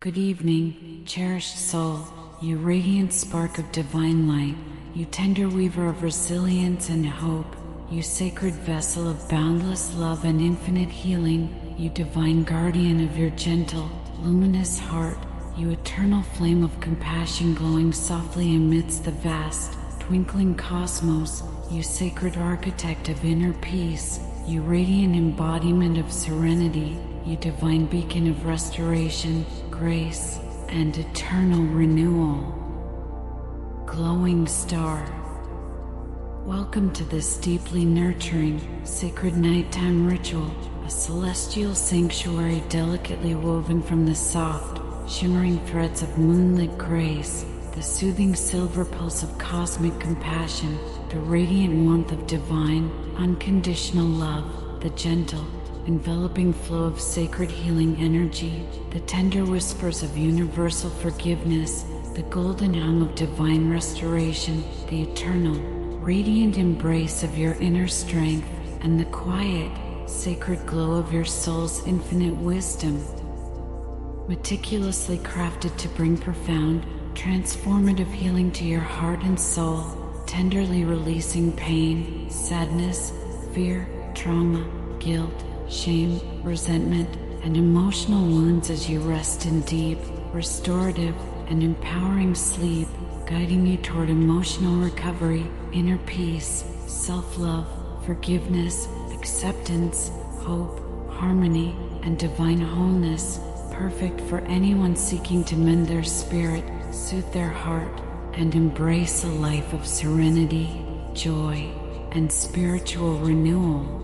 Good evening, cherished soul, you radiant spark of divine light, you tender weaver of resilience and hope, you sacred vessel of boundless love and infinite healing, you divine guardian of your gentle, luminous heart, you eternal flame of compassion glowing softly amidst the vast, twinkling cosmos, you sacred architect of inner peace, you radiant embodiment of serenity, you divine beacon of restoration, grace, and eternal renewal. Glowing star, welcome to this deeply nurturing, sacred nighttime ritual, a celestial sanctuary delicately woven from the soft, shimmering threads of moonlit grace, the soothing silver pulse of cosmic compassion, the radiant warmth of divine, unconditional love, the gentle, enveloping flow of sacred healing energy, the tender whispers of universal forgiveness, the golden hum of divine restoration, the eternal, radiant embrace of your inner strength, and the quiet, sacred glow of your soul's infinite wisdom. Meticulously crafted to bring profound, transformative healing to your heart and soul, tenderly releasing pain, sadness, fear, trauma, guilt, shame, resentment, and emotional wounds as you rest in deep, restorative, and empowering sleep, guiding you toward emotional recovery, inner peace, self-love, forgiveness, acceptance, hope, harmony, and divine wholeness, perfect for anyone seeking to mend their spirit, soothe their heart, and embrace a life of serenity, joy, and spiritual renewal.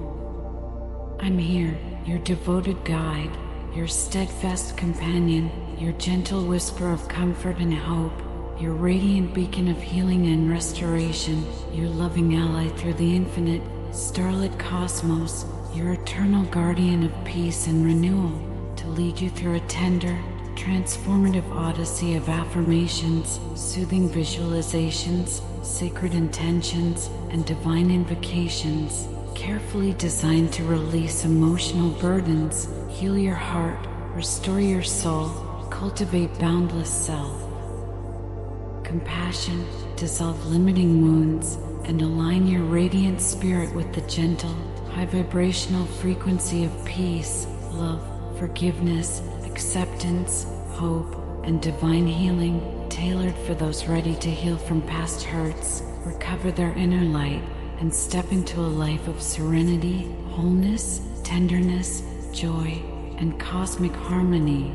I'm here, your devoted guide, your steadfast companion, your gentle whisper of comfort and hope, your radiant beacon of healing and restoration, your loving ally through the infinite, starlit cosmos, your eternal guardian of peace and renewal, to lead you through a tender, transformative odyssey of affirmations, soothing visualizations, sacred intentions, and divine invocations, carefully designed to release emotional burdens, heal your heart, restore your soul, cultivate boundless self-compassion, dissolve limiting wounds, and align your radiant spirit with the gentle, high vibrational frequency of peace, love, forgiveness, acceptance, hope, and divine healing, tailored for those ready to heal from past hurts, recover their inner light, and step into a life of serenity, wholeness, tenderness, joy, and cosmic harmony.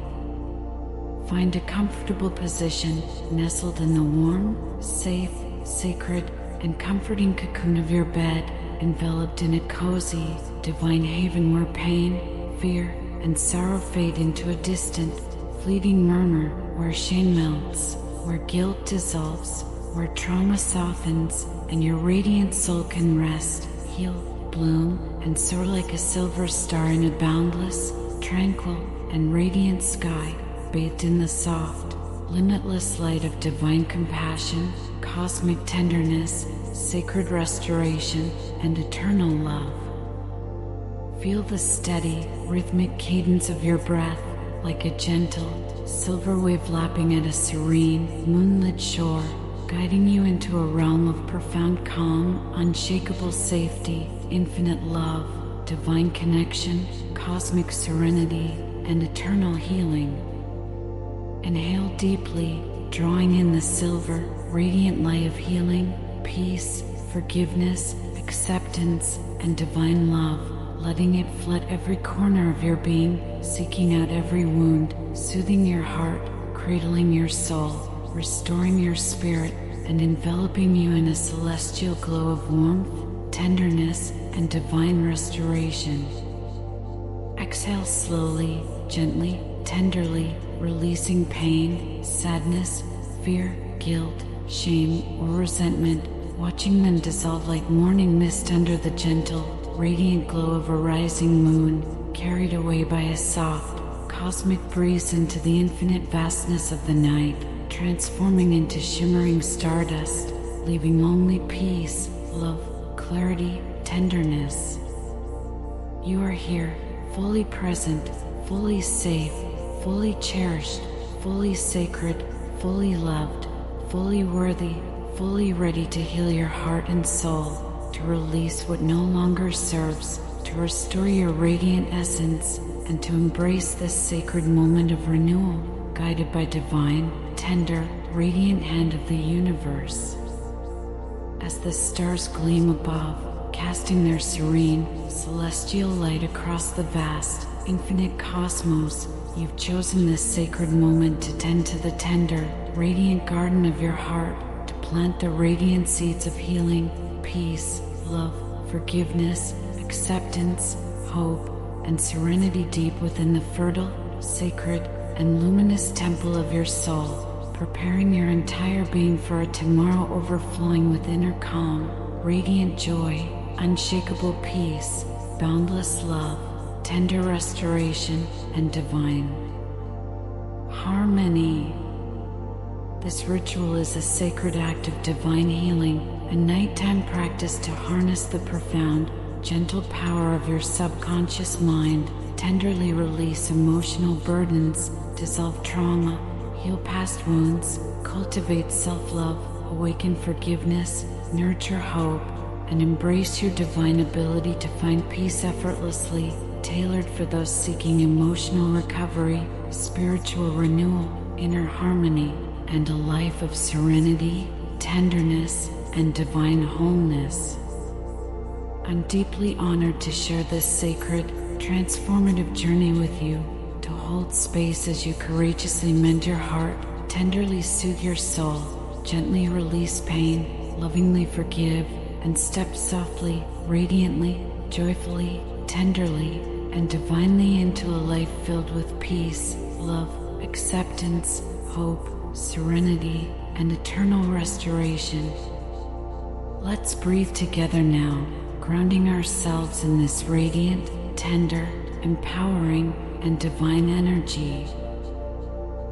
Find a comfortable position, nestled in the warm, safe, sacred, and comforting cocoon of your bed, enveloped in a cozy, divine haven where pain, fear, and sorrow fade into a distant, fleeting murmur, where shame melts, where guilt dissolves, where trauma softens, and your radiant soul can rest, heal, bloom, and soar like a silver star in a boundless, tranquil, and radiant sky, bathed in the soft, limitless light of divine compassion, cosmic tenderness, sacred restoration, and eternal love. Feel the steady, rhythmic cadence of your breath, like a gentle, silver wave lapping at a serene, moonlit shore, guiding you into a realm of profound calm, unshakable safety, infinite love, divine connection, cosmic serenity, and eternal healing. Inhale deeply, drawing in the silver, radiant light of healing, peace, forgiveness, acceptance, and divine love, letting it flood every corner of your being, seeking out every wound, soothing your heart, cradling your soul, restoring your spirit, and enveloping you in a celestial glow of warmth, tenderness, and divine restoration. Exhale slowly, gently, tenderly, releasing pain, sadness, fear, guilt, shame, or resentment, watching them dissolve like morning mist under the gentle, radiant glow of a rising moon, carried away by a soft, cosmic breeze into the infinite vastness of the night, transforming into shimmering stardust, leaving only peace, love, clarity, tenderness. You are here, fully present, fully safe, fully cherished, fully sacred, fully loved, fully worthy, fully ready to heal your heart and soul, to release what no longer serves, to restore your radiant essence, and to embrace this sacred moment of renewal, guided by divine, tender, radiant hand of the universe. As the stars gleam above, casting their serene, celestial light across the vast, infinite cosmos, you've chosen this sacred moment to tend to the tender, radiant garden of your heart, to plant the radiant seeds of healing, peace, love, forgiveness, acceptance, hope, and serenity deep within the fertile, sacred, and luminous temple of your soul, preparing your entire being for a tomorrow overflowing with inner calm, radiant joy, unshakable peace, boundless love, tender restoration, and divine harmony. This ritual is a sacred act of divine healing, a nighttime practice to harness the profound, gentle power of your subconscious mind, tenderly release emotional burdens, dissolve trauma, heal past wounds, cultivate self-love, awaken forgiveness, nurture hope, and embrace your divine ability to find peace effortlessly, tailored for those seeking emotional recovery, spiritual renewal, inner harmony, and a life of serenity, tenderness, and divine wholeness. I'm deeply honored to share this sacred, transformative journey with you, to hold space as you courageously mend your heart, tenderly soothe your soul, gently release pain, lovingly forgive, and step softly, radiantly, joyfully, tenderly, and divinely into a life filled with peace, love, acceptance, hope, serenity, and eternal restoration. Let's breathe together now, grounding ourselves in this radiant, tender, empowering, and divine energy.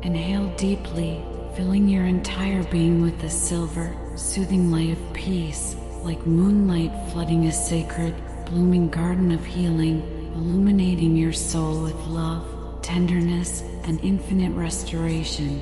Inhale deeply, filling your entire being with the silver, soothing light of peace, like moonlight flooding a sacred, blooming garden of healing, illuminating your soul with love, tenderness, and infinite restoration.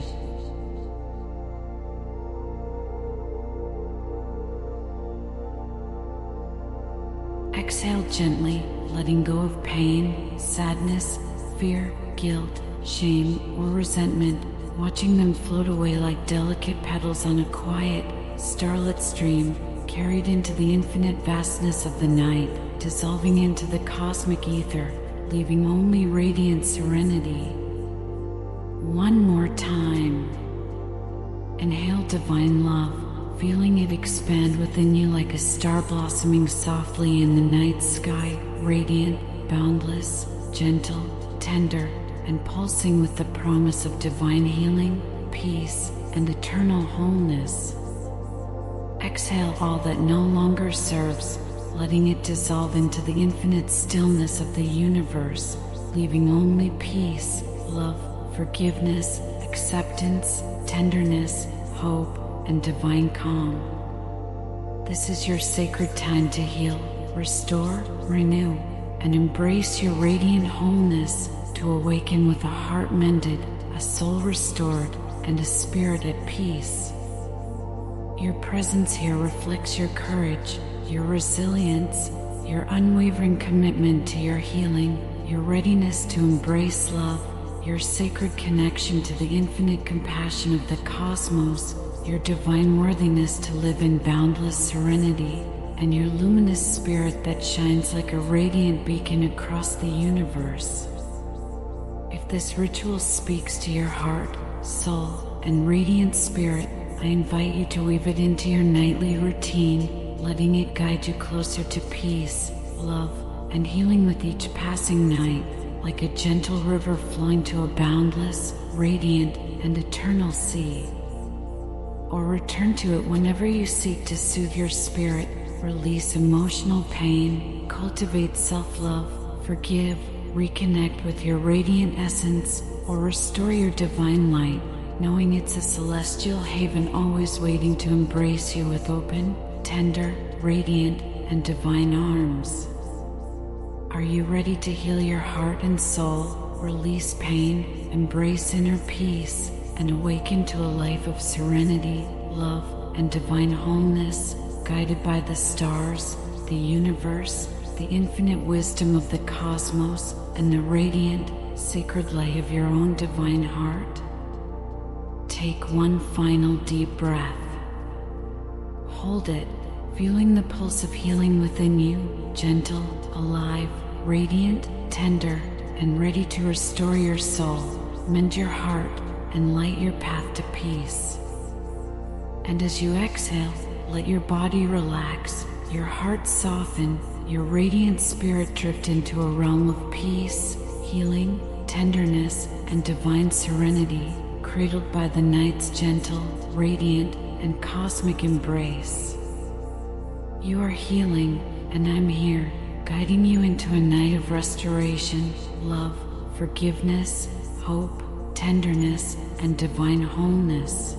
Exhale gently, letting go of pain, sadness, fear, guilt, shame, or resentment, watching them float away like delicate petals on a quiet, starlit stream, carried into the infinite vastness of the night, dissolving into the cosmic ether, leaving only radiant serenity. One more time. Inhale divine love, feeling it expand within you like a star blossoming softly in the night sky, radiant, boundless, gentle, tender, and pulsing with the promise of divine healing, peace, and eternal wholeness. Exhale all that no longer serves, letting it dissolve into the infinite stillness of the universe, leaving only peace, love, forgiveness, acceptance, tenderness, hope, and divine calm. This is your sacred time to heal, restore, renew, and embrace your radiant wholeness, to awaken with a heart mended, a soul restored, and a spirit at peace. Your presence here reflects your courage, your resilience, your unwavering commitment to your healing, your readiness to embrace love, your sacred connection to the infinite compassion of the cosmos, your divine worthiness to live in boundless serenity, and your luminous spirit that shines like a radiant beacon across the universe. If this ritual speaks to your heart, soul, and radiant spirit, I invite you to weave it into your nightly routine, letting it guide you closer to peace, love, and healing with each passing night, like a gentle river flowing to a boundless, radiant, and eternal sea. Or return to it whenever you seek to soothe your spirit, release emotional pain, cultivate self-love, forgive, reconnect with your radiant essence, or restore your divine light, knowing it's a celestial haven always waiting to embrace you with open, tender, radiant, and divine arms. Are you ready to heal your heart and soul, release pain, embrace inner peace, and awaken to a life of serenity, love, and divine wholeness, guided by the stars, the universe, the infinite wisdom of the cosmos, and the radiant, sacred light of your own divine heart. Take one final deep breath. Hold it, feeling the pulse of healing within you, gentle, alive, radiant, tender, and ready to restore your soul, mend your heart, and light your path to peace. And as you exhale, let your body relax, your heart soften, your radiant spirit drift into a realm of peace, healing, tenderness, and divine serenity, cradled by the night's gentle, radiant, and cosmic embrace. You are healing, and I'm here, guiding you into a night of restoration, love, forgiveness, hope, tenderness, and divine wholeness.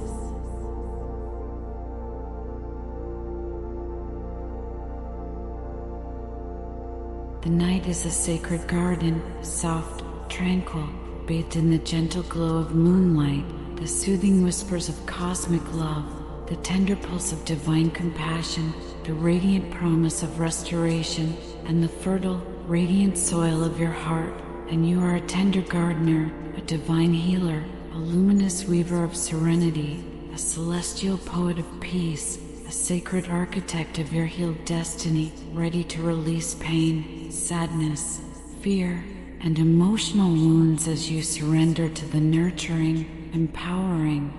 The night is a sacred garden, soft, tranquil, bathed in the gentle glow of moonlight, the soothing whispers of cosmic love, the tender pulse of divine compassion, the radiant promise of restoration, and the fertile, radiant soil of your heart. And you are a tender gardener, a divine healer, a luminous weaver of serenity, a celestial poet of peace, a sacred architect of your healed destiny, ready to release pain, sadness, fear, and emotional wounds as you surrender to the nurturing, empowering,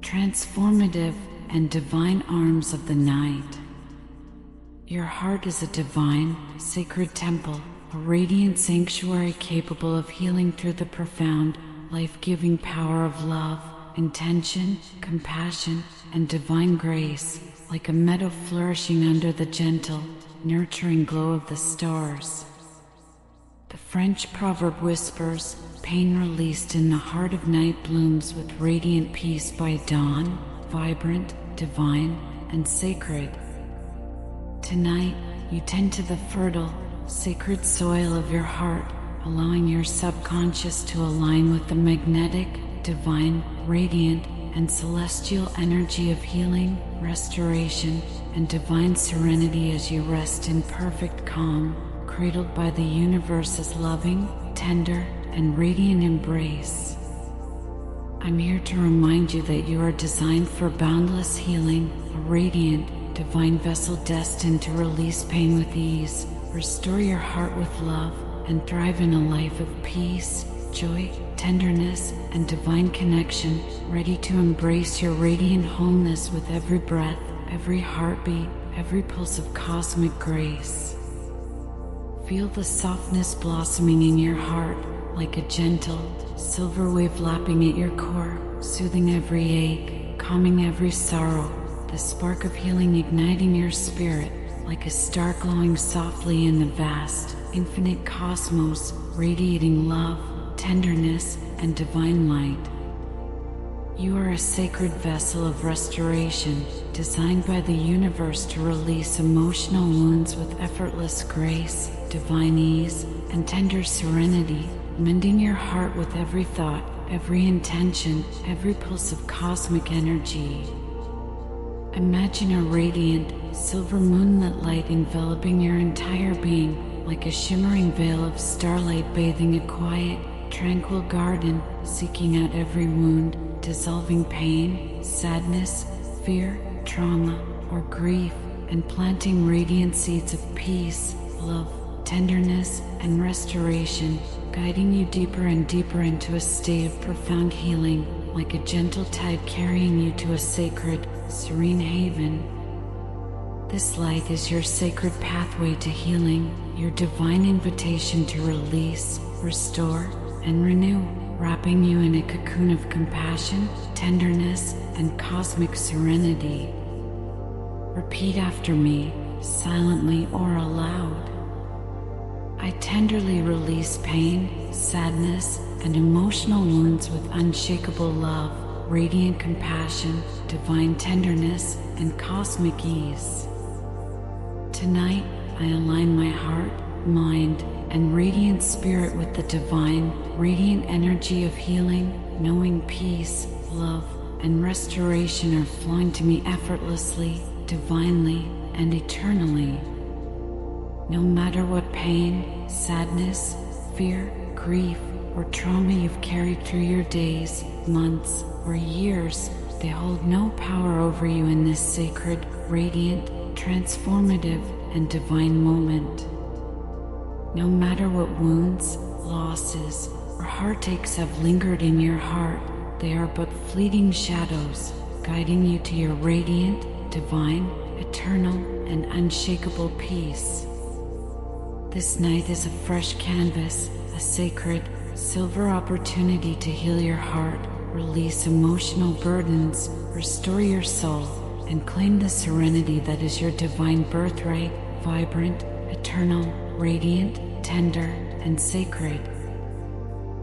transformative, and divine arms of the night. Your heart is a divine, sacred temple, a radiant sanctuary capable of healing through the profound, life-giving power of love, intention, compassion, and divine grace, like a meadow flourishing under the gentle, nurturing glow of the stars. The French proverb whispers, "Pain released in the heart of night blooms with radiant peace by dawn," vibrant, divine, and sacred. Tonight, you tend to the fertile, sacred soil of your heart, allowing your subconscious to align with the magnetic, divine, radiant, and celestial energy of healing, restoration, and divine serenity as you rest in perfect calm, cradled by the universe's loving, tender, and radiant embrace. I'm here to remind you that you are designed for boundless healing, a radiant, divine vessel destined to release pain with ease, restore your heart with love, and thrive in a life of peace, joy, tenderness, and divine connection, ready to embrace your radiant wholeness with every breath, every heartbeat, every pulse of cosmic grace. Feel the softness blossoming in your heart, like a gentle, silver wave lapping at your core, soothing every ache, calming every sorrow, the spark of healing igniting your spirit, like a star glowing softly in the vast, infinite cosmos, radiating love, tenderness, and divine light. You are a sacred vessel of restoration, designed by the universe to release emotional wounds with effortless grace, divine ease, and tender serenity, mending your heart with every thought, every intention, every pulse of cosmic energy. Imagine a radiant, silver moonlit light enveloping your entire being, like a shimmering veil of starlight bathing a quiet, tranquil garden, seeking out every wound, dissolving pain, sadness, fear, trauma, or grief, and planting radiant seeds of peace, love, tenderness, and restoration, guiding you deeper and deeper into a state of profound healing, like a gentle tide carrying you to a sacred, serene haven. This light is your sacred pathway to healing, your divine invitation to release, restore, and renew, wrapping you in a cocoon of compassion, tenderness, and cosmic serenity. Repeat after me, silently or aloud. I tenderly release pain, sadness, and emotional wounds with unshakable love, radiant compassion, divine tenderness, and cosmic ease. Tonight, I align my heart, mind, and radiant spirit with the divine, radiant energy of healing, knowing peace, love, and restoration are flowing to me effortlessly, divinely, and eternally. No matter what pain, sadness, fear, grief, or trauma you've carried through your days, months, or years, they hold no power over you in this sacred, radiant, transformative, and divine moment. No matter what wounds, losses, or heartaches have lingered in your heart, they are but fleeting shadows, guiding you to your radiant, divine, eternal, and unshakable peace. This night is a fresh canvas, a sacred, silver opportunity to heal your heart, release emotional burdens, restore your soul, and claim the serenity that is your divine birthright, vibrant, eternal, radiant, tender, and sacred.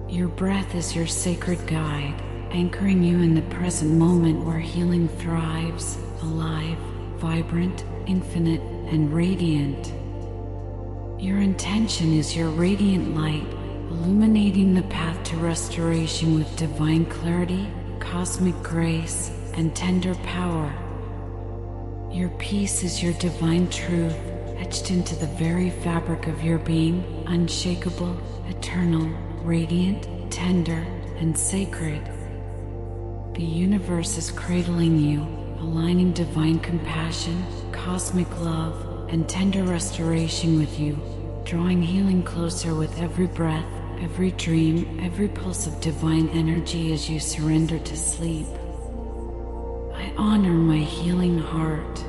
Your breath is your sacred guide, anchoring you in the present moment where healing thrives, alive, vibrant, infinite, and radiant. Your intention is your radiant light, illuminating the path to restoration with divine clarity, cosmic grace, and tender power. Your peace is your divine truth, etched into the very fabric of your being, unshakable, eternal, radiant, tender, and sacred. The universe is cradling you, aligning divine compassion, cosmic love, and tender restoration with you, drawing healing closer with every breath, every dream, every pulse of divine energy as you surrender to sleep. I honor my healing heart,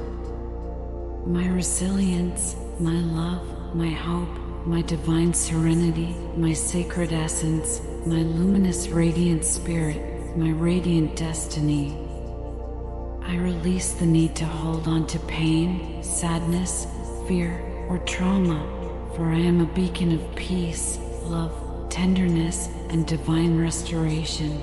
my resilience, my love, my hope, my divine serenity, my sacred essence, my luminous radiant spirit, my radiant destiny. I release the need to hold on to pain, sadness, fear, or trauma, for I am a beacon of peace, love, tenderness, and divine restoration.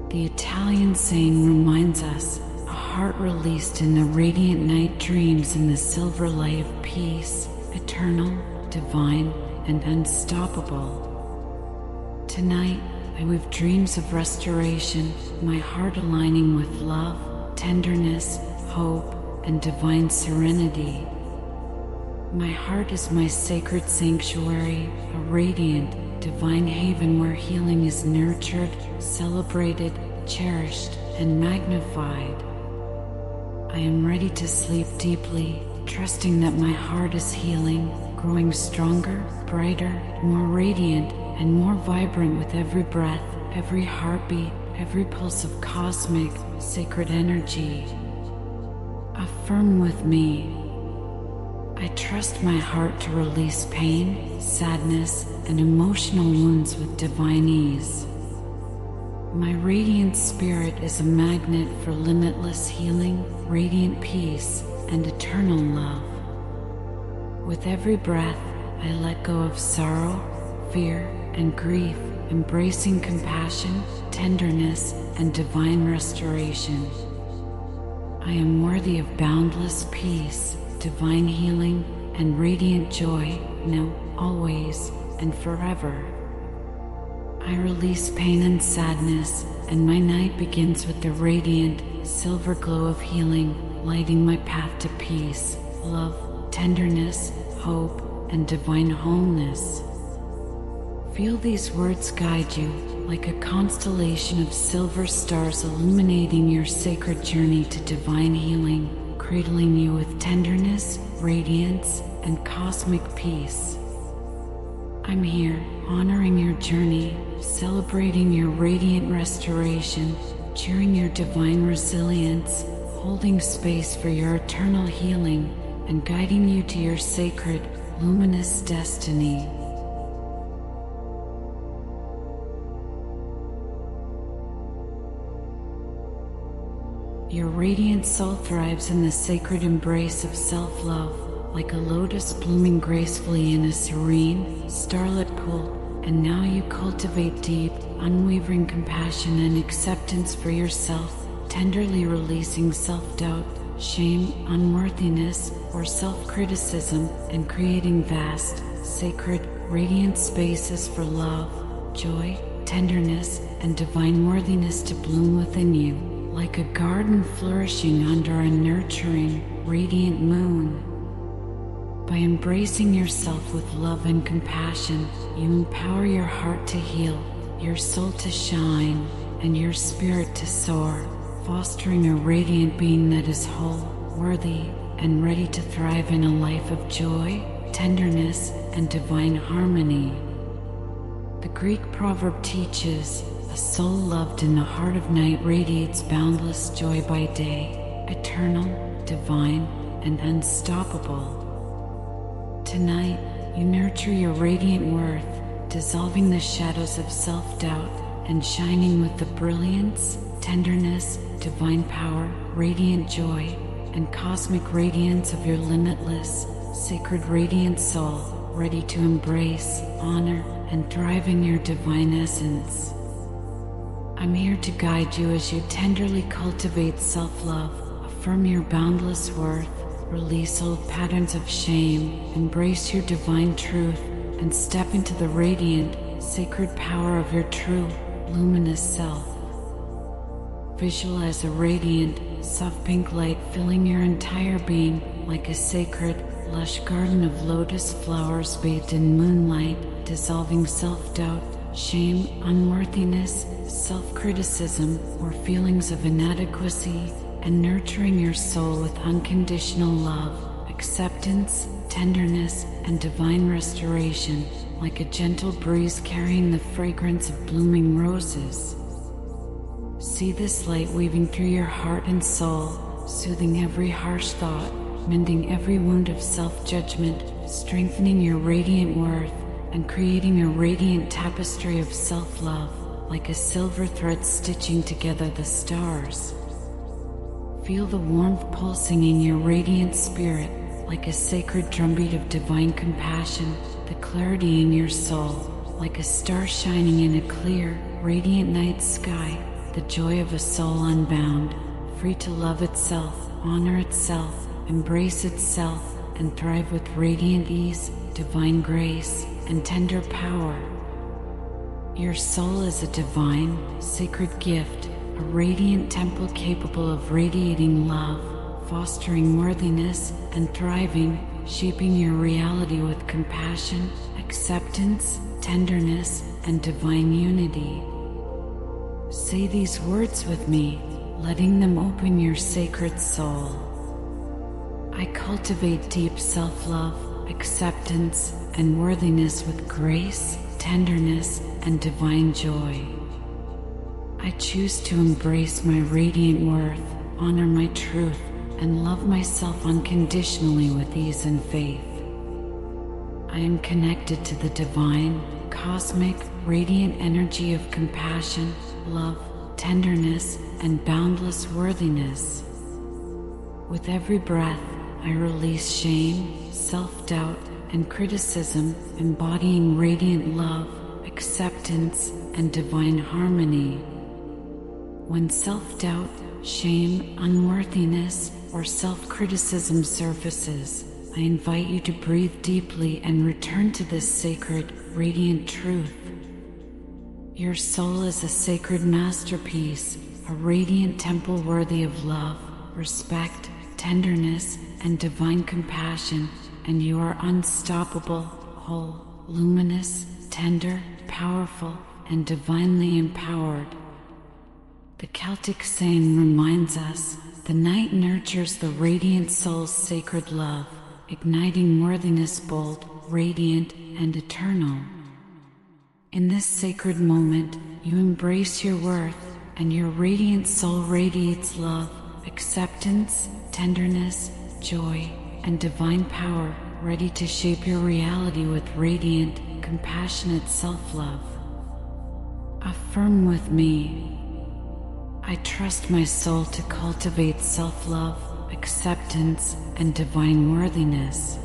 The Italian saying reminds us, a heart released in the radiant night dreams in the silver light of peace, eternal, divine, and unstoppable. Tonight, I weave dreams of restoration, my heart aligning with love, tenderness, hope, and divine serenity. My heart is my sacred sanctuary, a radiant, divine haven where healing is nurtured, celebrated, cherished, and magnified. I am ready to sleep deeply, trusting that my heart is healing, growing stronger, brighter, more radiant, and more vibrant with every breath, every heartbeat, every pulse of cosmic, sacred energy. Affirm with me. I trust my heart to release pain, sadness, and emotional wounds with divine ease. My radiant spirit is a magnet for limitless healing, radiant peace, and eternal love. With every breath, I let go of sorrow, fear, and grief, embracing compassion, tenderness, and divine restoration. I am worthy of boundless peace, divine healing, and radiant joy, now, always, and forever. I release pain and sadness, and my night begins with the radiant, silver glow of healing, lighting my path to peace, love, tenderness, hope, and divine wholeness. Feel these words guide you, like a constellation of silver stars illuminating your sacred journey to divine healing, cradling you with tenderness, radiance, and cosmic peace. I'm here, honoring your journey, celebrating your radiant restoration, cheering your divine resilience, holding space for your eternal healing, and guiding you to your sacred, luminous destiny. Your radiant soul thrives in the sacred embrace of self-love, like a lotus blooming gracefully in a serene, starlit pool, and now you cultivate deep, unwavering compassion and acceptance for yourself, tenderly releasing self-doubt, shame, unworthiness, or self-criticism, and creating vast, sacred, radiant spaces for love, joy, tenderness, and divine worthiness to bloom within you, like a garden flourishing under a nurturing, radiant moon. By embracing yourself with love and compassion, you empower your heart to heal, your soul to shine, and your spirit to soar, fostering a radiant being that is whole, worthy, and ready to thrive in a life of joy, tenderness, and divine harmony. The Greek proverb teaches, "A soul loved in the heart of night radiates boundless joy by day, eternal, divine, and unstoppable." Tonight, you nurture your radiant worth, dissolving the shadows of self-doubt and shining with the brilliance, tenderness, divine power, radiant joy, and cosmic radiance of your limitless, sacred radiant soul, ready to embrace, honor, and thrive in your divine essence. I'm here to guide you as you tenderly cultivate self-love, affirm your boundless worth, release old patterns of shame, embrace your divine truth, and step into the radiant, sacred power of your true, luminous self. Visualize a radiant, soft pink light filling your entire being, like a sacred, lush garden of lotus flowers bathed in moonlight, dissolving self-doubt, shame, unworthiness, self-criticism, or feelings of inadequacy, and nurturing your soul with unconditional love, acceptance, tenderness, and divine restoration, like a gentle breeze carrying the fragrance of blooming roses. See this light weaving through your heart and soul, soothing every harsh thought, mending every wound of self-judgment, strengthening your radiant worth, and creating a radiant tapestry of self-love, like a silver thread stitching together the stars. Feel the warmth pulsing in your radiant spirit, like a sacred drumbeat of divine compassion, the clarity in your soul, like a star shining in a clear, radiant night sky, the joy of a soul unbound, free to love itself, honor itself, embrace itself, and thrive with radiant ease, divine grace, and tender power. Your soul is a divine, sacred gift, a radiant temple capable of radiating love, fostering worthiness, and thriving, shaping your reality with compassion, acceptance, tenderness, and divine unity. Say these words with me, letting them open your sacred soul. I cultivate deep self-love, acceptance, and worthiness with grace, tenderness, and divine joy. I choose to embrace my radiant worth, honor my truth, and love myself unconditionally with ease and faith. I am connected to the divine, cosmic, radiant energy of compassion, love, tenderness, and boundless worthiness. With every breath, I release shame, self-doubt, and criticism, embodying radiant love, acceptance, and divine harmony. When self-doubt, shame, unworthiness, or self-criticism surfaces, I invite you to breathe deeply and return to this sacred, radiant truth. Your soul is a sacred masterpiece, a radiant temple worthy of love, respect, tenderness, and divine compassion, and you are unstoppable, whole, luminous, tender, powerful, and divinely empowered. The Celtic saying reminds us, the night nurtures the radiant soul's sacred love, igniting worthiness bold, radiant, and eternal. In this sacred moment, you embrace your worth, and your radiant soul radiates love, acceptance, tenderness, joy, and divine power, ready to shape your reality with radiant, compassionate self-love. Affirm with me. I trust my soul to cultivate self-love, acceptance, and divine worthiness.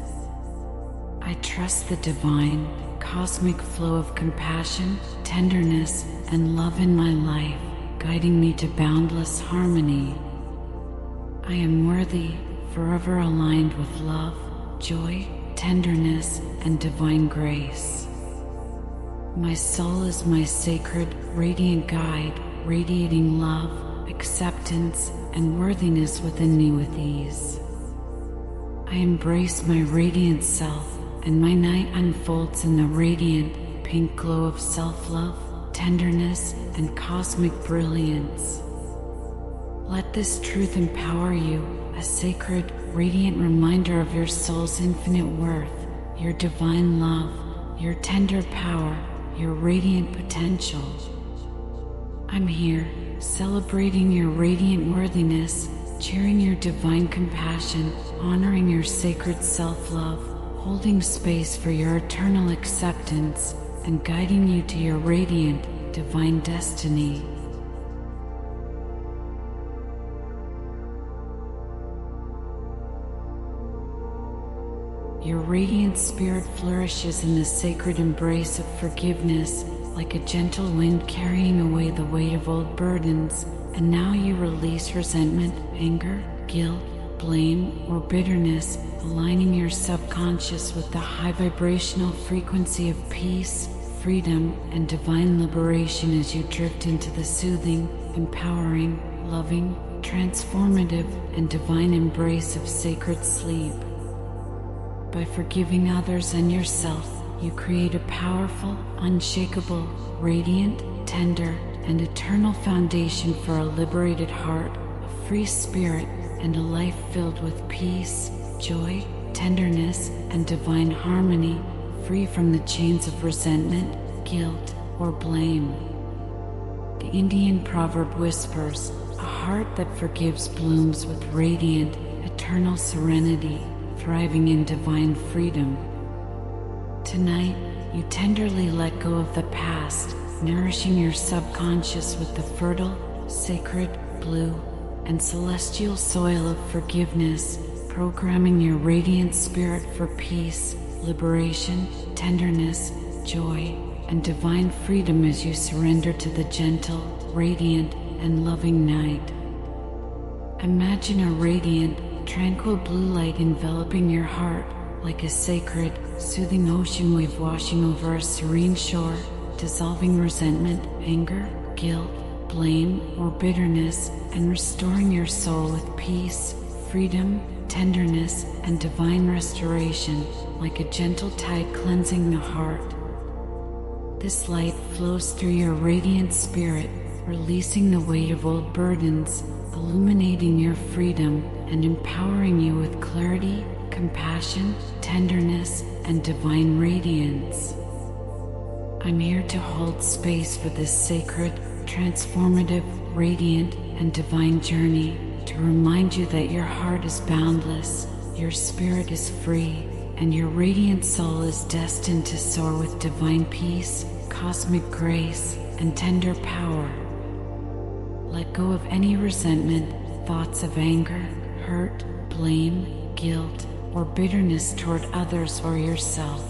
I trust the divine, cosmic flow of compassion, tenderness, and love in my life, guiding me to boundless harmony. I am worthy, forever aligned with love, joy, tenderness, and divine grace. My soul is my sacred, radiant guide, radiating love, acceptance, and worthiness within me with ease. I embrace my radiant self, and my night unfolds in the radiant, pink glow of self-love, tenderness, and cosmic brilliance. Let this truth empower you, a sacred, radiant reminder of your soul's infinite worth, your divine love, your tender power, your radiant potential. I'm here, celebrating your radiant worthiness, cheering your divine compassion, honoring your sacred self-love, holding space for your eternal acceptance, and guiding you to your radiant, divine destiny. Your radiant spirit flourishes in the sacred embrace of forgiveness, like a gentle wind carrying away the weight of old burdens, and now you release resentment, anger, guilt, blame, or bitterness, aligning your subconscious with the high vibrational frequency of peace, freedom, and divine liberation as you drift into the soothing, empowering, loving, transformative, and divine embrace of sacred sleep. By forgiving others and yourself, you create a powerful, unshakable, radiant, tender, and eternal foundation for a liberated heart, a free spirit, and a life filled with peace, joy, tenderness, and divine harmony, free from the chains of resentment, guilt, or blame. The Indian proverb whispers, "A heart that forgives blooms with radiant, eternal serenity, thriving in divine freedom." Tonight, you tenderly let go of the past, nourishing your subconscious with the fertile, sacred, blue, and celestial soil of forgiveness, programming your radiant spirit for peace, liberation, tenderness, joy, and divine freedom as you surrender to the gentle, radiant, and loving night. Imagine a radiant, tranquil blue light enveloping your heart, like a sacred, soothing ocean wave washing over a serene shore, dissolving resentment, anger, guilt, blame, or bitterness, and restoring your soul with peace, freedom, tenderness, and divine restoration, like a gentle tide cleansing the heart. This light flows through your radiant spirit, releasing the weight of old burdens, illuminating your freedom, and empowering you with clarity, compassion, tenderness, and divine radiance. I'm here to hold space for this sacred, transformative, radiant, and divine journey, to remind you that your heart is boundless, your spirit is free, and your radiant soul is destined to soar with divine peace, cosmic grace, and tender power. Let go of any resentment, thoughts of anger, hurt, blame, guilt, or bitterness toward others or yourself.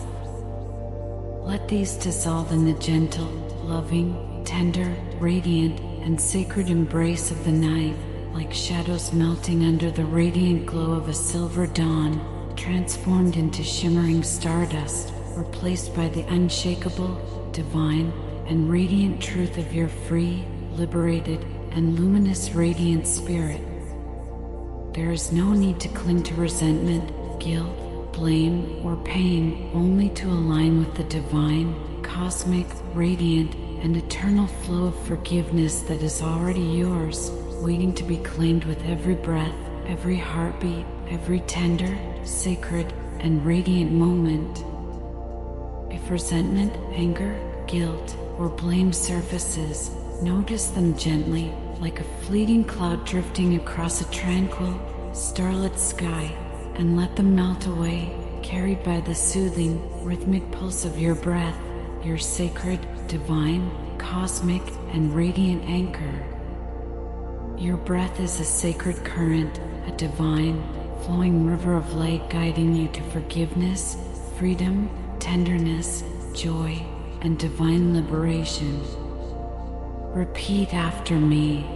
Let these dissolve in the gentle, loving, tender, radiant, and sacred embrace of the night, like shadows melting under the radiant glow of a silver dawn, transformed into shimmering stardust, replaced by the unshakable, divine, and radiant truth of your free, liberated, and luminous radiant spirit. There is no need to cling to resentment, guilt, blame, or pain, only to align with the divine, cosmic, radiant, and eternal flow of forgiveness that is already yours, waiting to be claimed with every breath, every heartbeat, every tender, sacred, and radiant moment. If resentment, anger, guilt, or blame surfaces, notice them gently, like a fleeting cloud drifting across a tranquil, starlit sky, and let them melt away, carried by the soothing, rhythmic pulse of your breath, your sacred, divine, cosmic, and radiant anchor. Your breath is a sacred current, a divine, flowing river of light guiding you to forgiveness, freedom, tenderness, joy, and divine liberation. Repeat after me.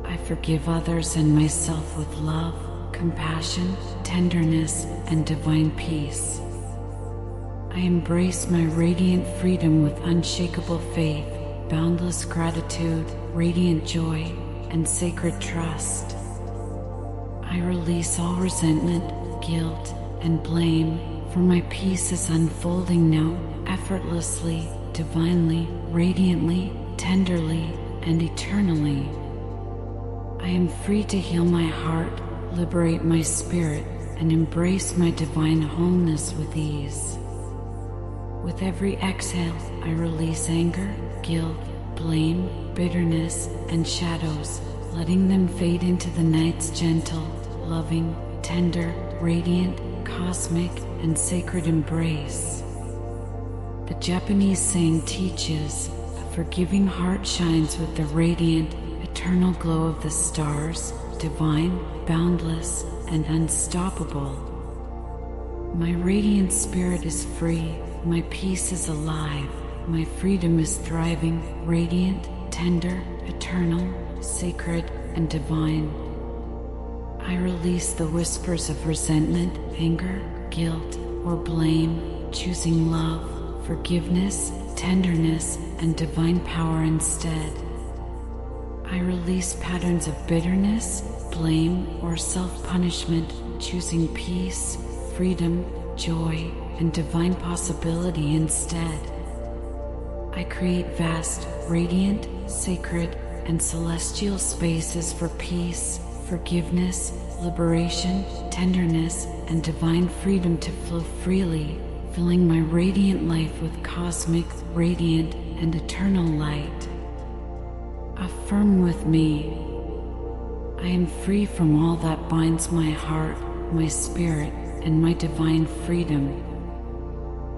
I I forgive others and myself with love, compassion, tenderness, and divine peace. I embrace my radiant freedom with unshakable faith, boundless gratitude, radiant joy, and sacred trust. I release all resentment, guilt, and blame, for my peace is unfolding now, effortlessly, divinely, radiantly, tenderly, and eternally. I am free to heal my heart, liberate my spirit, and embrace my divine wholeness with ease. With every exhale, I release anger, guilt, blame, bitterness, and shadows, letting them fade into the night's gentle, loving, tender, radiant, cosmic, and sacred embrace. The Japanese saying teaches, a forgiving heart shines with the radiant, eternal glow of the stars, divine, boundless, and unstoppable. My radiant spirit is free, my peace is alive, my freedom is thriving, radiant, tender, eternal, sacred, and divine. I release the whispers of resentment, anger, guilt, or blame, choosing love, forgiveness, tenderness, and divine power instead. I release patterns of bitterness, blame, or self-punishment, choosing peace, freedom, joy, and divine possibility instead. I create vast, radiant, sacred, and celestial spaces for peace, forgiveness, liberation, tenderness, and divine freedom to flow freely, filling my radiant life with cosmic, radiant, and eternal light. Affirm with me. I am free from all that binds my heart, my spirit, and my divine freedom.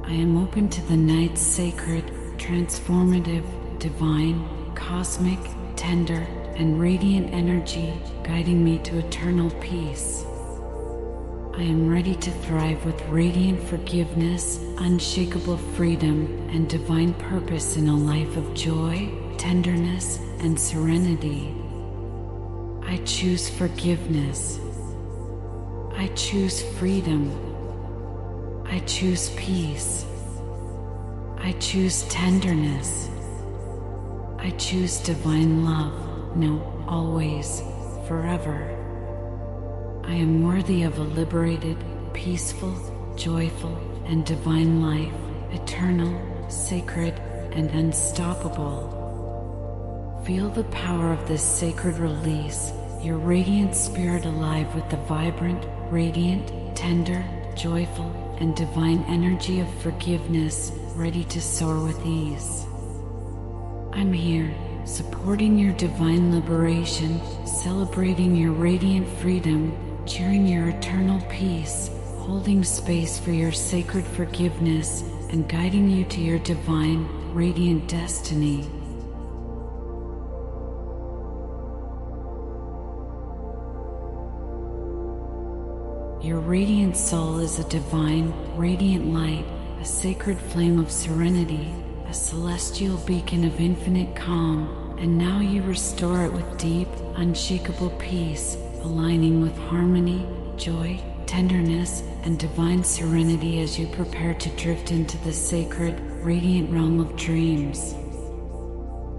I am open to the night's sacred, transformative, divine, cosmic, tender, and radiant energy guiding me to eternal peace. I am ready to thrive with radiant forgiveness, unshakable freedom, and divine purpose in a life of joy, tenderness, and serenity. I choose forgiveness. I choose freedom. I choose peace. I choose tenderness. I choose divine love, now, always, forever. I am worthy of a liberated, peaceful, joyful, and divine life, eternal, sacred, and unstoppable. Feel the power of this sacred release, your radiant spirit alive with the vibrant, radiant, tender, joyful, and divine energy of forgiveness, ready to soar with ease. I'm here, supporting your divine liberation, celebrating your radiant freedom, cheering your eternal peace, holding space for your sacred forgiveness, and guiding you to your divine, radiant destiny. Your radiant soul is a divine, radiant light, a sacred flame of serenity, a celestial beacon of infinite calm, and now you restore it with deep, unshakable peace, aligning with harmony, joy, tenderness, and divine serenity as you prepare to drift into the sacred, radiant realm of dreams.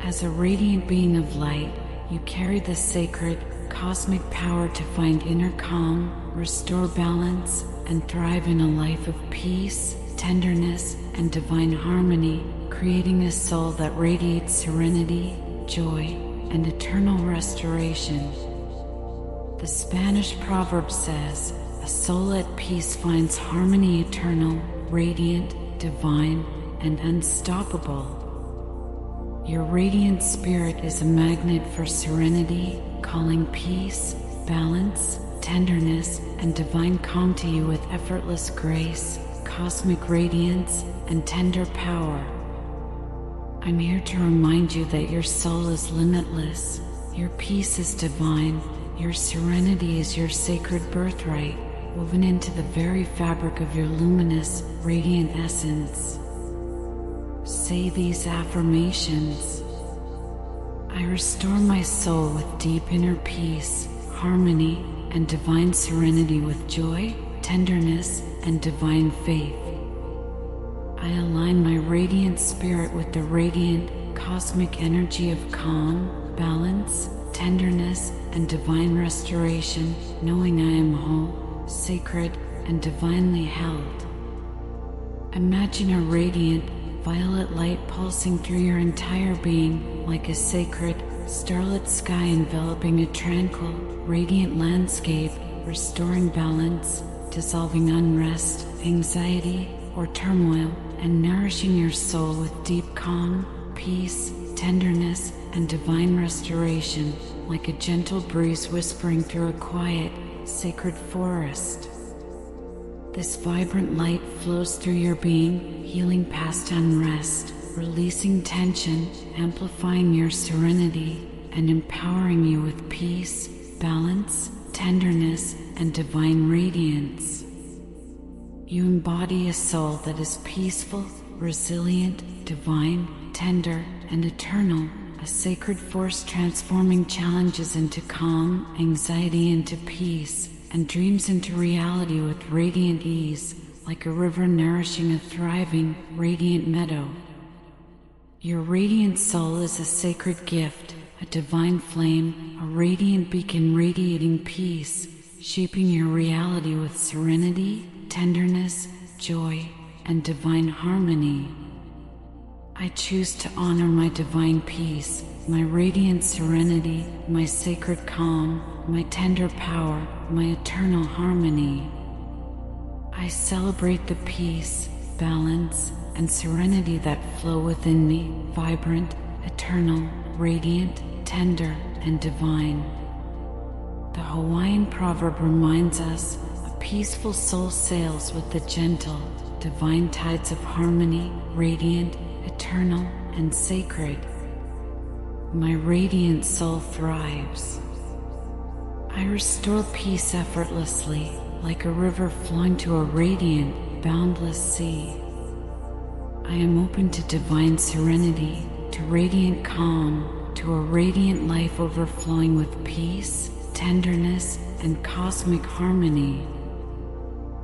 As a radiant being of light, you carry the sacred, cosmic power to find inner calm, restore balance, and thrive in a life of peace, tenderness, and divine harmony, creating a soul that radiates serenity, joy, and eternal restoration. The Spanish proverb says, "A soul at peace finds harmony eternal, radiant, divine, and unstoppable." Your radiant spirit is a magnet for serenity, calling peace, balance, tenderness, and divine calm to you with effortless grace, cosmic radiance, and tender power. I'm here to remind you that your soul is limitless, your peace is divine, your serenity is your sacred birthright, woven into the very fabric of your luminous, radiant essence. Say these affirmations. I restore my soul with deep inner peace, harmony, and divine serenity with joy, tenderness, and divine faith. I align my radiant spirit with the radiant, cosmic energy of calm, balance, tenderness, and divine restoration, knowing I am whole, sacred, and divinely held. Imagine a radiant, violet light pulsing through your entire being, like a sacred, starlit sky enveloping a tranquil, radiant landscape, restoring balance, dissolving unrest, anxiety, or turmoil, and nourishing your soul with deep calm, peace, tenderness, and divine restoration, like a gentle breeze whispering through a quiet, sacred forest. This vibrant light flows through your being, healing past unrest, releasing tension, amplifying your serenity, and empowering you with peace, balance, tenderness, and divine radiance. You embody a soul that is peaceful, resilient, divine, tender, and eternal, a sacred force transforming challenges into calm, anxiety into peace, and dreams into reality with radiant ease, like a river nourishing a thriving, radiant meadow. Your radiant soul is a sacred gift, a divine flame, a radiant beacon radiating peace, shaping your reality with serenity, tenderness, joy, and divine harmony. I choose to honor my divine peace, my radiant serenity, my sacred calm, my tender power, my eternal harmony. I celebrate the peace, balance, and serenity that flow within me, vibrant, eternal, radiant, tender, and divine. The Hawaiian proverb reminds us, a peaceful soul sails with the gentle, divine tides of harmony, radiant, eternal, and sacred. My radiant soul thrives. I restore peace effortlessly, like a river flowing to a radiant, boundless sea. I am open to divine serenity, to radiant calm, to a radiant life overflowing with peace, tenderness, and cosmic harmony.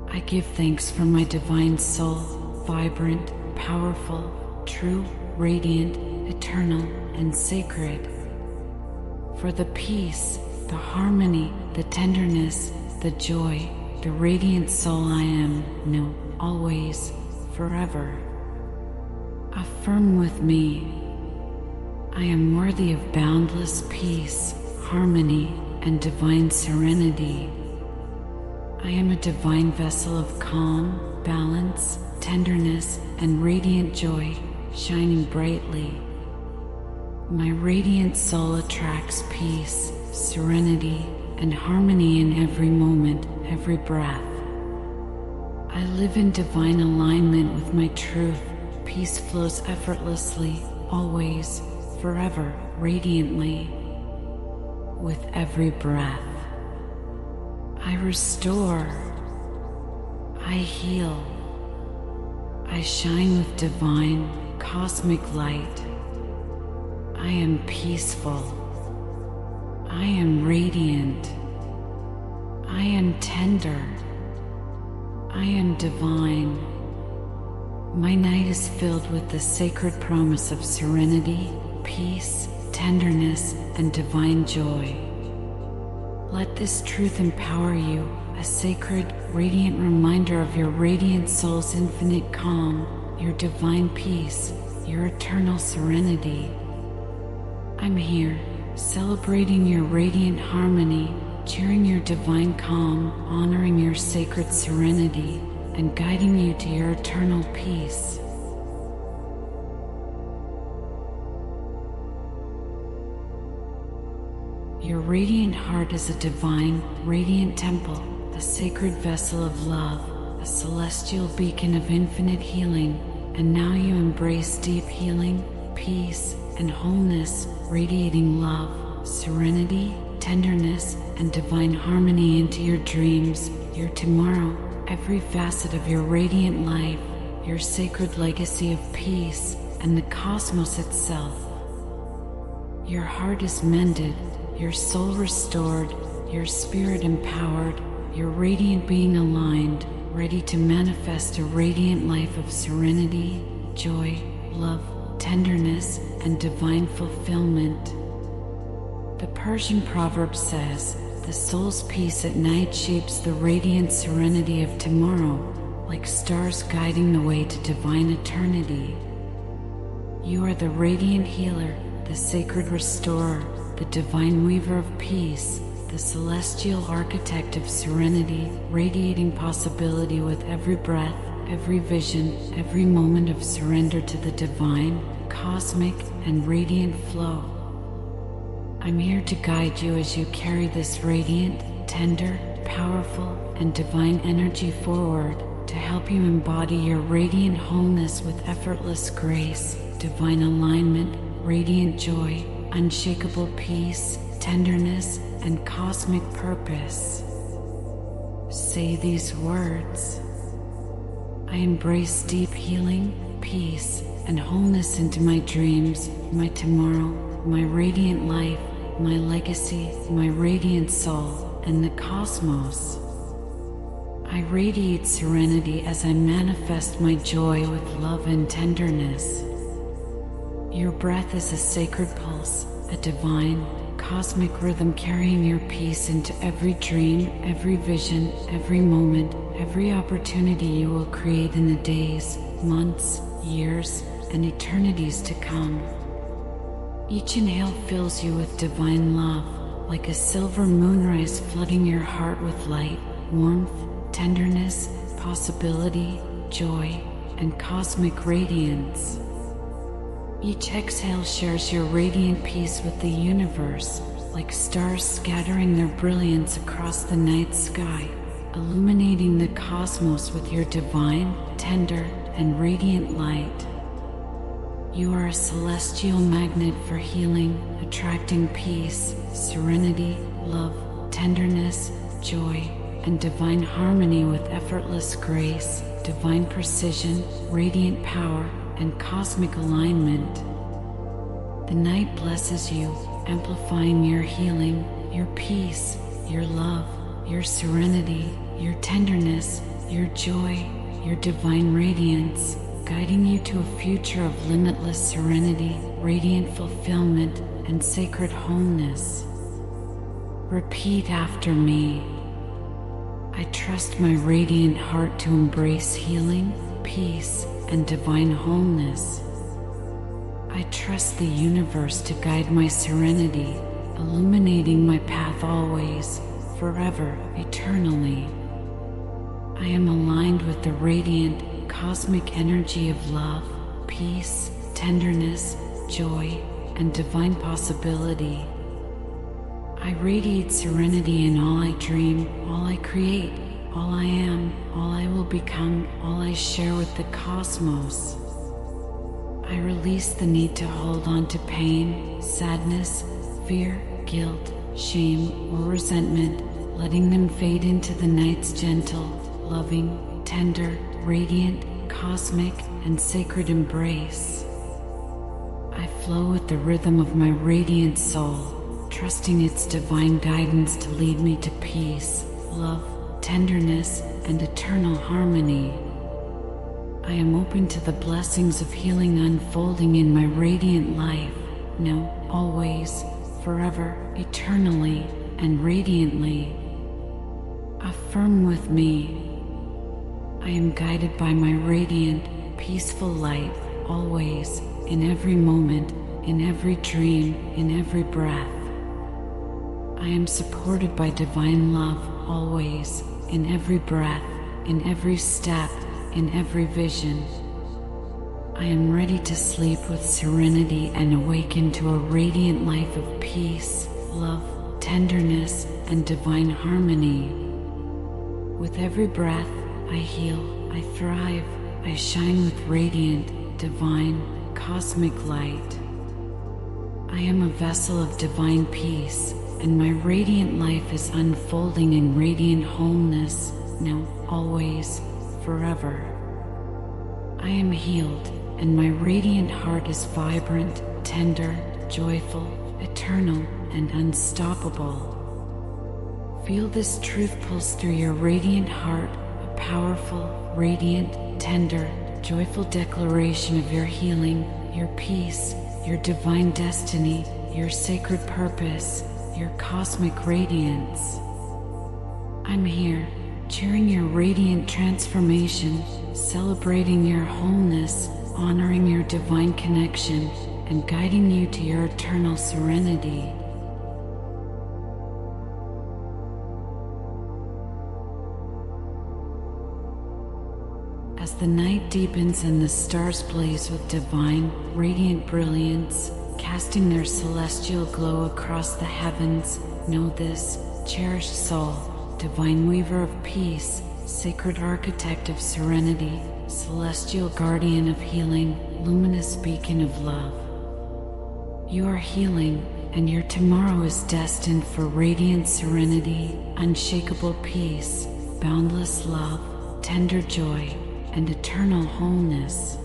I give thanks for my divine soul, vibrant, powerful, true, radiant, eternal, and sacred. For the peace, the harmony, the tenderness, the joy, the radiant soul I am, now, always, forever. Affirm with me, I am worthy of boundless peace, harmony, and divine serenity. I am a divine vessel of calm, balance, tenderness, and radiant joy, shining brightly. My radiant soul attracts peace, serenity, and harmony in every moment, every breath. I live in divine alignment with my truth. Peace flows effortlessly, always, forever, radiantly. With every breath, I restore, I heal, I shine with divine, cosmic light. I am peaceful, I am radiant, I am tender, I am divine. My night is filled with the sacred promise of serenity, peace, tenderness, and divine joy. Let this truth empower you, a sacred, radiant reminder of your radiant soul's infinite calm, your divine peace, your eternal serenity. I'm here, celebrating your radiant harmony, cheering your divine calm, honoring your sacred serenity, and guiding you to your eternal peace. Your radiant heart is a divine, radiant temple, a sacred vessel of love, a celestial beacon of infinite healing, and now you embrace deep healing, peace, and wholeness, radiating love, serenity, tenderness, and divine harmony into your dreams, your tomorrow, every facet of your radiant life, your sacred legacy of peace, and the cosmos itself. Your heart is mended, your soul restored, your spirit empowered, your radiant being aligned, ready to manifest a radiant life of serenity, joy, love, tenderness, and divine fulfillment. The Persian proverb says, "The soul's peace at night shapes the radiant serenity of tomorrow, like stars guiding the way to divine eternity." You are the radiant healer, the sacred restorer, the divine weaver of peace, the celestial architect of serenity, radiating possibility with every breath, every vision, every moment of surrender to the divine, cosmic, and radiant flow. I'm here to guide you as you carry this radiant, tender, powerful, and divine energy forward, to help you embody your radiant wholeness with effortless grace, divine alignment, radiant joy, unshakable peace, tenderness, and cosmic purpose. Say these words. I embrace deep healing, peace, and wholeness into my dreams, my tomorrow, my radiant life, my legacy, my radiant soul, and the cosmos. I radiate serenity as I manifest my joy with love and tenderness. Your breath is a sacred pulse, a divine, cosmic rhythm carrying your peace into every dream, every vision, every moment, every opportunity you will create in the days, months, years, and eternities to come. Each inhale fills you with divine love, like a silver moonrise flooding your heart with light, warmth, tenderness, possibility, joy, and cosmic radiance. Each exhale shares your radiant peace with the universe, like stars scattering their brilliance across the night sky, illuminating the cosmos with your divine, tender, and radiant light. You are a celestial magnet for healing, attracting peace, serenity, love, tenderness, joy, and divine harmony with effortless grace, divine precision, radiant power, and cosmic alignment. The night blesses you, amplifying your healing, your peace, your love, your serenity, your tenderness, your joy, your divine radiance, guiding you to a future of limitless serenity, radiant fulfillment, and sacred wholeness. Repeat after me. I trust my radiant heart to embrace healing, peace, and divine wholeness. I trust the universe to guide my serenity, illuminating my path always, forever, eternally. I am aligned with the radiant, cosmic energy of love, peace, tenderness, joy, and divine possibility. I radiate serenity in all I dream, all I create, all I am, all I will become, all I share with the cosmos. I release the need to hold on to pain, sadness, fear, guilt, shame, or resentment, letting them fade into the night's gentle, loving, tender, radiant, cosmic, and sacred embrace. I flow with the rhythm of my radiant soul, trusting its divine guidance to lead me to peace, love, tenderness, and eternal harmony. I am open to the blessings of healing unfolding in my radiant life, now, always, forever, eternally, and radiantly. Affirm with me. I am guided by my radiant, peaceful light, always, in every moment, in every dream, in every breath. I am supported by divine love, always, in every breath, in every step, in every vision. I am ready to sleep with serenity and awaken to a radiant life of peace, love, tenderness, and divine harmony. With every breath, I heal, I thrive, I shine with radiant, divine, cosmic light. I am a vessel of divine peace, and my radiant life is unfolding in radiant wholeness, now, always, forever. I am healed, and my radiant heart is vibrant, tender, joyful, eternal, and unstoppable. Feel this truth pulse through your radiant heart, a powerful, radiant, tender, joyful declaration of your healing, your peace, your divine destiny, your sacred purpose, your cosmic radiance. I'm here, cheering your radiant transformation, celebrating your wholeness, honoring your divine connection, and guiding you to your eternal serenity. As the night deepens and the stars blaze with divine, radiant brilliance, casting their celestial glow across the heavens, know this, cherished soul, divine weaver of peace, sacred architect of serenity, celestial guardian of healing, luminous beacon of love. You are healing, and your tomorrow is destined for radiant serenity, unshakable peace, boundless love, tender joy, and eternal wholeness.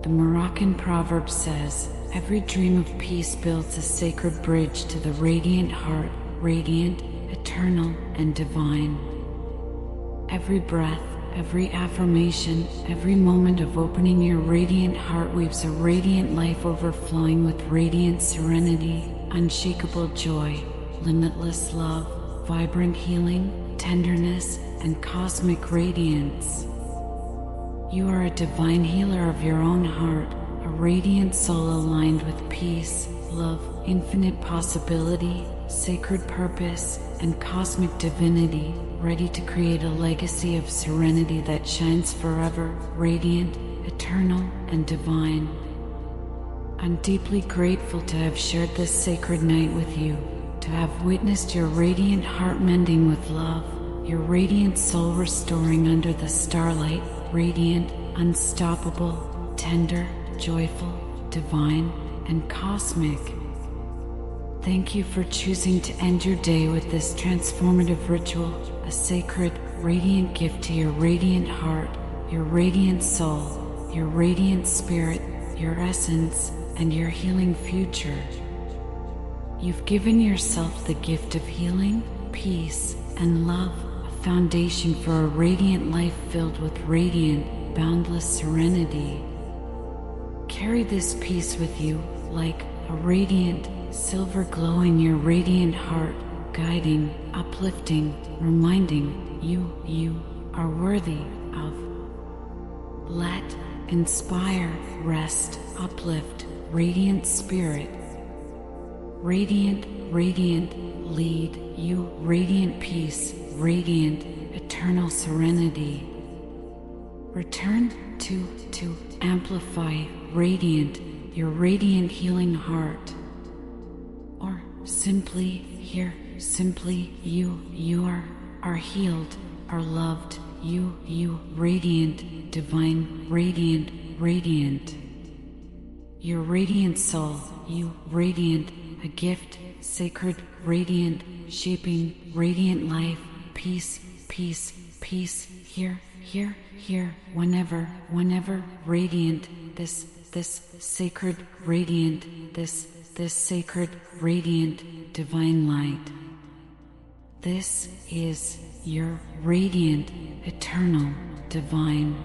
The Moroccan proverb says, "Every dream of peace builds a sacred bridge to the radiant heart, radiant, eternal, and divine." Every breath, every affirmation, every moment of opening your radiant heart weaves a radiant life overflowing with radiant serenity, unshakable joy, limitless love, vibrant healing, tenderness, and cosmic radiance. You are a divine healer of your own heart, a radiant soul aligned with peace, love, infinite possibility, sacred purpose, and cosmic divinity, ready to create a legacy of serenity that shines forever, radiant, eternal, and divine. I'm deeply grateful to have shared this sacred night with you, to have witnessed your radiant heart mending with love, your radiant soul restoring under the starlight, radiant, unstoppable, tender, joyful, divine, and cosmic. Thank you for choosing to end your day with this transformative ritual, a sacred, radiant gift to your radiant heart, your radiant soul, your radiant spirit, your essence, and your healing future. You've given yourself the gift of healing, peace, and love, a foundation for a radiant life filled with radiant, boundless serenity. Carry this peace with you like a radiant, silver glow in your radiant heart, guiding, uplifting, reminding you are worthy of. Let inspire, rest, uplift, radiant spirit. Radiant, radiant, lead you, radiant peace, radiant, eternal serenity. Return to amplify, radiant, your radiant healing heart. Or simply here, simply you are healed, are loved, you radiant, divine, radiant, radiant. Your radiant soul, you radiant, a gift, sacred, radiant, shaping, radiant life, peace, peace, peace, here, whenever, radiant, this sacred, radiant, this sacred, radiant, divine light. This is your radiant, eternal, divine